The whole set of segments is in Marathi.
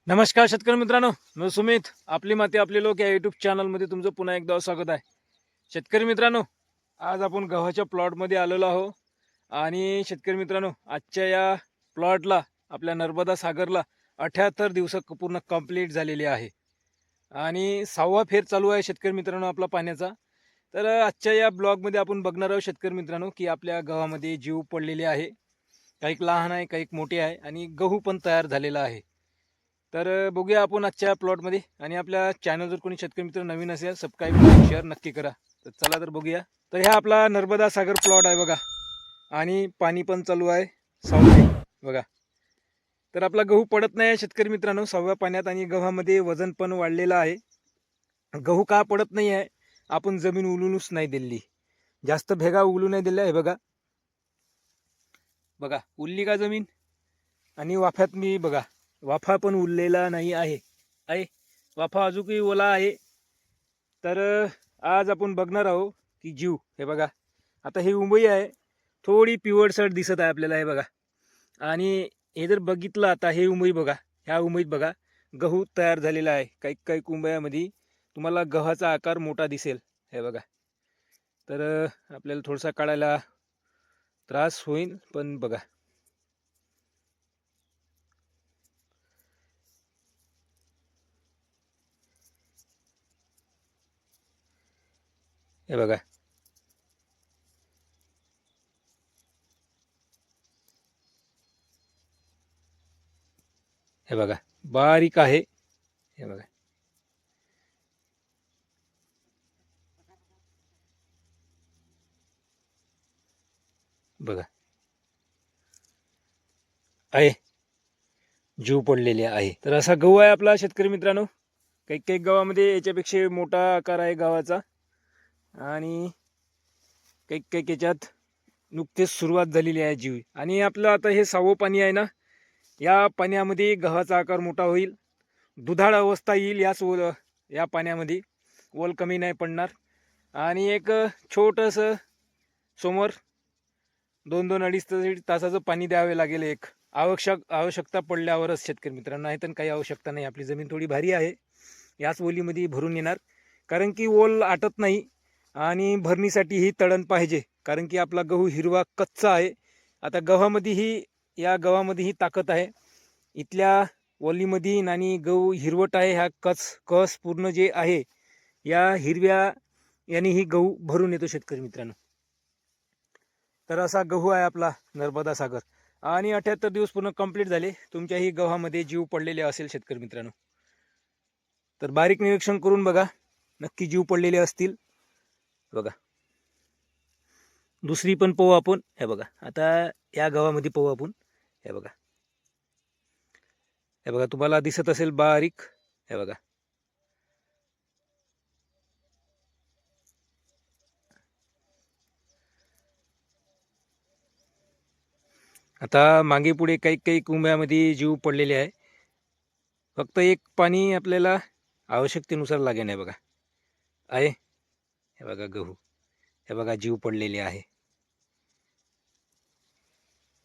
नमस्कार शेतकरी मित्रांनो, मी सुमित. आपली माती आपले लोक या यूट्यूब चॅनलमध्ये तुमचं पुन्हा एकदा स्वागत आहे. शेतकरी मित्रांनो, आज आपण गव्हाच्या प्लॉटमध्ये आलेलो आहोत. आणि शेतकरी मित्रांनो, आजच्या या प्लॉटला आपल्या नर्मदा सागरला 78 दिवस पूर्ण कंप्लीट झालेली आहे आणि 6वा फेर चालू आहे शेतकरी मित्रांनो आपला पाण्याचा. तर आजच्या या ब्लॉगमध्ये आपण बघणार आहोत शेतकरी मित्रांनो की आपल्या गव्हामध्ये जीव पडलेले आहे. काही लहान आहे, काही मोठे आहे आणि गहू पण तयार झालेला आहे. तर बघूया आपण आजच्या प्लॉटमध्ये. आणि आपल्या चॅनल जर कोणी शेतकरी मित्र नवीन असेल, सबस्क्राईब शेअर नक्की करा. तर चला तर बघूया. तर हा आपला नर्मदा सागर प्लॉट आहे बघा, आणि पाणी पण चालू आहे सावली बघा. तर आपला गहू पडत नाही आहे शेतकरी मित्रांनो 6व्या पाण्यात, आणि गव्हामध्ये वजन पण वाढलेलं आहे. गहू का पडत नाही आहे, आपण जमीन उलूनच नाही दिली, जास्त भेगा उलू नाही दिल्या. हे बघा बघा उरली का जमीन, आणि वाफ्यात मी बघा वाफा पण उरलेला नाही आहे. आहे वाफा अजूनही ओला आहे. तर आज आपण बघणार आहोत की जीव, हे बघा आता ही उंबई आहे, थोडी पिवळसर दिसत आहे आपल्याला. हे बघा, आणि हे जर बघितलं आता हे उंबई बघा, ह्या उंबईत बघा गहू तयार झालेला आहे. काही काही कुंबयामध्ये तुम्हाला गव्हाचा आकार मोठा दिसेल. हे बघा, तर आपल्याला थोडासा काढायला त्रास होईल, पण बघा हे बघा. हे बघा बारीक आहे. हे बघा बघा आहे, जीव पडलेले आहे. तर असा गहू आहे आपला शेतकरी मित्रांनो. काही काही गावामध्ये याच्यापेक्षा मोठा आकार आहे गावाचा, आणि काही काही याच्यात नुकतेच सुरुवात झालेली आहे जीव. आणि आपलं आता हे 6वं पाणी आहे ना, या पाण्यामध्ये गव्हाचा आकार मोठा होईल, दुधाळ अवस्था येईल या पाण्यामध्ये. ओल कमी नाही पडणार. आणि एक छोटंसं समोर 2-2 अडीच तासाचं पाणी द्यावे लागेल, एक आवश्यकता पडल्यावरच शेतकरी मित्रांनो. नाही तर काही आवश्यकता नाही. आपली जमीन थोडी भारी आहे, याच ओलीमध्ये भरून येणार. कारण की ओल आटत नाही, आणि भरणीसाठी ही तळण पाहिजे. कारण की आपला गहू हिरवा कच्चा आहे. आता या गव्हामध्येही ताकद आहे. इथल्या ओलीमध्ये आणि गहू हिरवट आहे. ह्या कस पूर्ण जे आहे, या हिरव्या याने ही गहू भरून येतो शेतकरी मित्रांनो. तर असा गहू आहे आपला नर्मदा सागर. आणि 78 दिवस पूर्ण कंप्लीट झाले. तुमच्याही गव्हामध्ये जीव पडलेले असेल शेतकरी मित्रांनो. तर बारीक निरीक्षण करून बघा, नक्की जीव पडलेले असतील बघा. दुसरी पण पाहू आपण. हे बघा आता या गव्हामध्ये पाहू आपण. हे बघा, हे बघा तुम्हाला दिसत असेल बारीक. हे बघा आता मागे पुढे काही काही कुंभ्यामध्ये जीव पडलेले आहे. फक्त एक पाणी आपल्याला आवश्यकतेनुसार लागेल. नाही बघा आहे. हे बघा गहू, हे बघा जीव पडलेले आहे.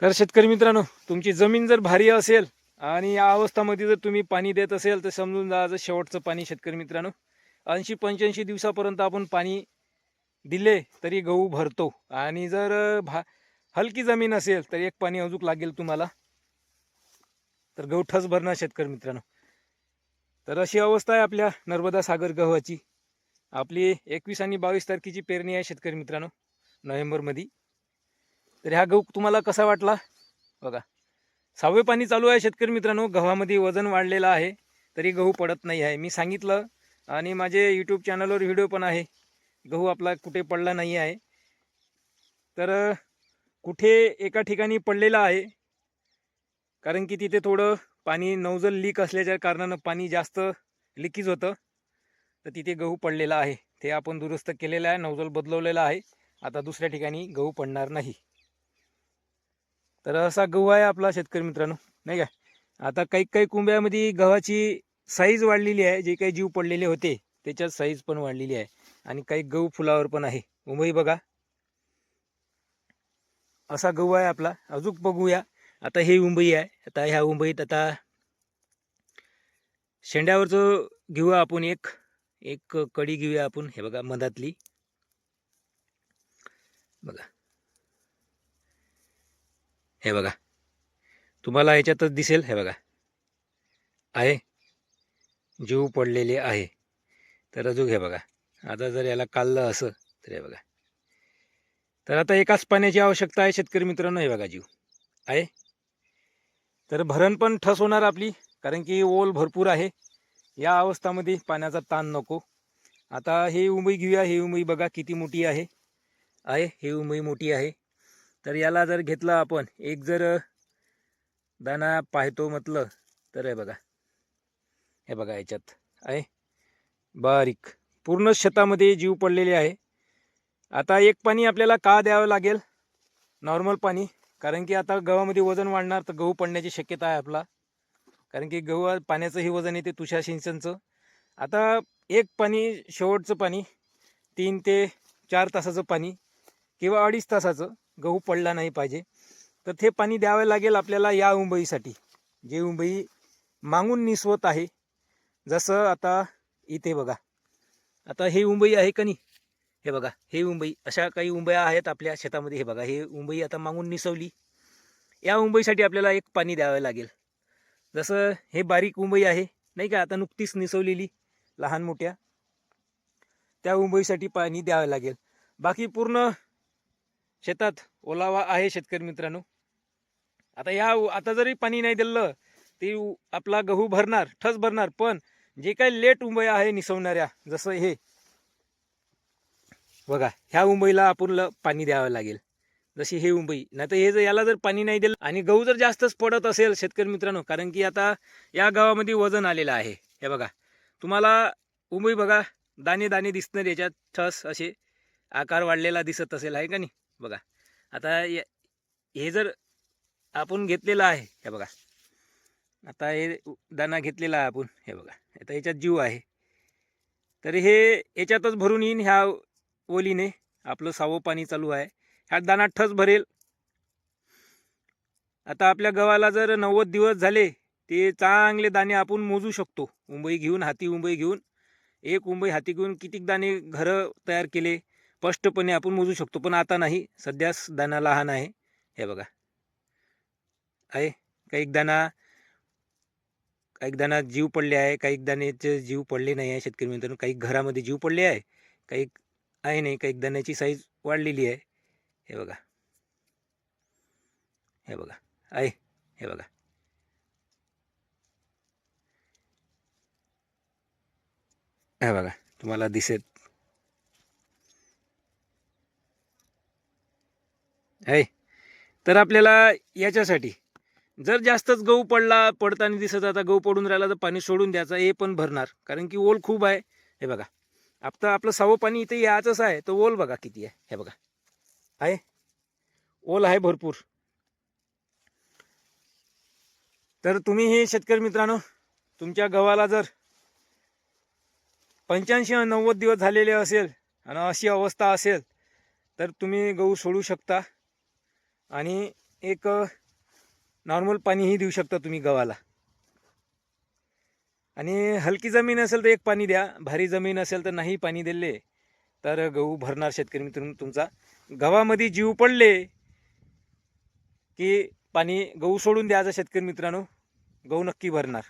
तर शेतकरी मित्रांनो, तुमची जमीन जर भारी असेल आणि या अवस्थामध्ये जर तुम्ही पाणी देत असेल, तर समजून जा शेवटचं पाणी शेतकरी मित्रांनो. 80-85 दिवसापर्यंत आपण पाणी दिले तरी गहू भरतो. आणि जर हलकी जमीन असेल तर एक पाणी अजून लागेल तुम्हाला, तर गहू ठस भरणार शेतकरी मित्रांनो. तर अशी अवस्था आहे आपल्या नर्मदा सागर गव्हाची. आपली 21 आणि 22 तारखेची पेरणी आहे शेतकरी मित्रांनो, नोव्हेंबरमध्ये. तर ह्या गहू तुम्हाला कसा वाटला बघा. 6वे पाणी चालू आहे शेतकरी मित्रांनो. गव्हामध्ये वजन वाढलेलं आहे, तरी गहू पडत नाही आहे. मी सांगितलं, आणि माझे यूट्यूब चॅनलवर व्हिडिओ पण आहे. गहू आपला कुठे पडला नाही आहे. तर कुठे एका ठिकाणी पडलेला आहे, कारण की तिथे थोडं पाणी नौजल लीक असल्याच्या कारणानं पाणी जास्त लिकेज होतं. तर तिथे गहू पडलेला आहे. ते आपण दुरुस्त केलेलं आहे, नौजल बदलवलेला आहे. आता दुसऱ्या ठिकाणी गहू पडणार नाही. तर असा गहू आहे आपला शेतकरी मित्रांनो, नाही का. आता काही काही कुंभ्यामध्ये गव्हाची साईज वाढलेली आहे. जे काही जीव पडलेले होते त्याच्यात साईज पण वाढलेली आहे, आणि काही गहू फुलावर पण आहे. उंबई बघा, असा गहू आहे आपला. अजून बघूया. आता हे उंबई आहे. आता ह्या उंबईत आता शेंड्यावरचं घेऊया आपण एक एक कडी घेऊया आपण. हे बघा मधातली बघा, हे बघा तुम्हाला याच्यातच दिसेल. हे बघा आहे, जीव पडलेले आहे. तर अजून हे बघा, आता जर याला काढलं असं तर हे बघा, तर आता एकाच पाण्याची आवश्यकता आहे शेतकरी मित्रांनो. हे बघा जीव आहे. तर भरण पण ठस होणार आपली, कारण की ओल भरपूर आहे. या अवस्थामध्ये पाण्याचा ताण नको. आता हे उंबई घेऊया. हे उंबई बघा किती मोठी आहे. हे उंबई मोठी आहे. तर याला जर घेतलं आपण, एक जर दाना पाहतो म्हटलं तर हे बघा, हे बघा याच्यात आहे बारीक, पूर्ण शेतामध्ये जीव पडलेले आहे. आता एक पाणी आपल्याला का द्यावं लागेल, नॉर्मल पाणी, कारण की आता गव्हामध्ये वजन वाढणार, तर गहू पडण्याची शक्यता आहे आपला. कारण की गहू पाण्याचंही वजन येते तुषार सिंचनचं. आता एक पाणी, शेवटचं पाणी 3 ते 4 तासाचं पाणी किंवा 2.5 तासाचं, गहू पडला नाही पाहिजे, तर ते पाणी द्यावं लागेल आपल्याला या उंबईसाठी. जे उंबई मागून निसवत आहे, जसं आता इथे बघा, आता हे उंबई आहे का नाही, हे बघा हे उंबई, अशा काही उंबया आहेत आपल्या शेतामध्ये. हे बघा हे उंबई आता मागून निसवली. या उंबईसाठी आपल्याला एक पाणी द्यावं लागेल. जसं हे बारीक उंबई आहे नाही का, आता नुकतीच निसवलेली लहान मोठ्या, त्या उंबईसाठी पाणी द्यावं लागेल. बाकी पूर्ण शेतात ओलावा आहे शेतकरी मित्रांनो. आता जरी पाणी नाही दिलं ते आपला गहू भरणार, ठस भरणार. पण जे काही लेट उंबया आहे निसवणाऱ्या, जसं हे बघा, ह्या उंबईला आपण पाणी द्यावं लागेल. जशी हे उंबई, नाही तर हे जर याला जर पाणी नाही दिलं आणि गहू जर जास्तच पडत असेल शेतकरी मित्रांनो, कारण की आता या गावामध्ये वजन आलेलं आहे. हे बघा तुम्हाला उंबई बघा, दाणे दाणे दिसणार याच्यात, ठस असे आकार वाढलेला दिसत असेल आहे का नाही. बघा आता हे जर आपण घेतलेलं आहे, हे बघा आता हे दाणा घेतलेला आहे आपण, हे बघा आता याच्यात जीव आहे. तर हे याच्यातच भरून येईन. ह्या ओलीने आपलं 6वं पाणी चालू आहे. ह्या दाना ठस भरेल. आता आपल्या गव्हाला जर 90 दिवस झाले, ते चांगले दाणे आपण मोजू शकतो. उंबई घेऊन, हाती उंबई घेऊन, एक उंबई हाती घेऊन किती दाणे घरं तयार केले स्पष्टपणे आपण मोजू शकतो. पण आता नाही, सध्याच दाना लहान आहे. हे बघा आहे, काही दाना जीव पडले आहे, काही दाण्याचे जीव पडले नाही आहे शेतकरी मित्रांनो. काही घरामध्ये जीव पडले आहे, काही आहे नाही, काही दाण्याची साईज वाढलेली आहे. हे बघा, हे बघा आहे, हे बघा हे बघा तुम्हाला दिसेल आहे. तर आपल्याला याच्यासाठी जर जास्तच गहू पडताना दिसत, आता गहू पडून राहिला तर पाणी सोडून द्यायचं, हे पण भरणार, कारण की ओल खूप आहे. हे बघा आता आपलं 6वं पाणी इथे याचंच आहे, तर ओल बघा किती आहे. हे बघा आहे, ओल आहे भरपूर. तर तुम्ही हे शेतकरी मित्रांनो, तुमच्या गव्हाला जर 85-90 दिवस झालेले असेल आणि अशी अवस्था असेल, तर तुम्ही गहू सोडू शकता आणि एक नॉर्मल पाणीही देऊ शकता तुम्ही गव्हाला. आणि हलकी जमीन असेल तर एक पाणी द्या, भारी जमीन असेल तर नाही पाणी दिले तर गहू भरणार शेतकरी मित्रांनो तुमचा. गव्हामध्ये जीव पडले की पाणी गहू सोडून द्यायचं शेतकरी मित्रांनो, गहू नक्की भरणार.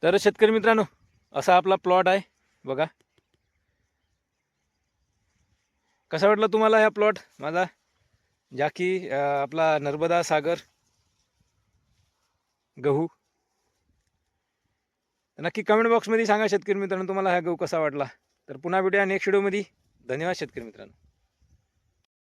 तर शेतकरी मित्रांनो असा आपला प्लॉट आहे बघा. कसा वाटला तुम्हाला हा प्लॉट माझा, जाकी आपला नर्मदा सागर गहू? नक्की कमेंट बॉक्समध्ये सांगा शेतकरी मित्रांनो तुम्हाला हा गहू कसा वाटला. तर पुन्हा भेटूया नेक्स्ट व्हिडिओमध्ये. धन्यवाद शेतकरी मित्रांनो.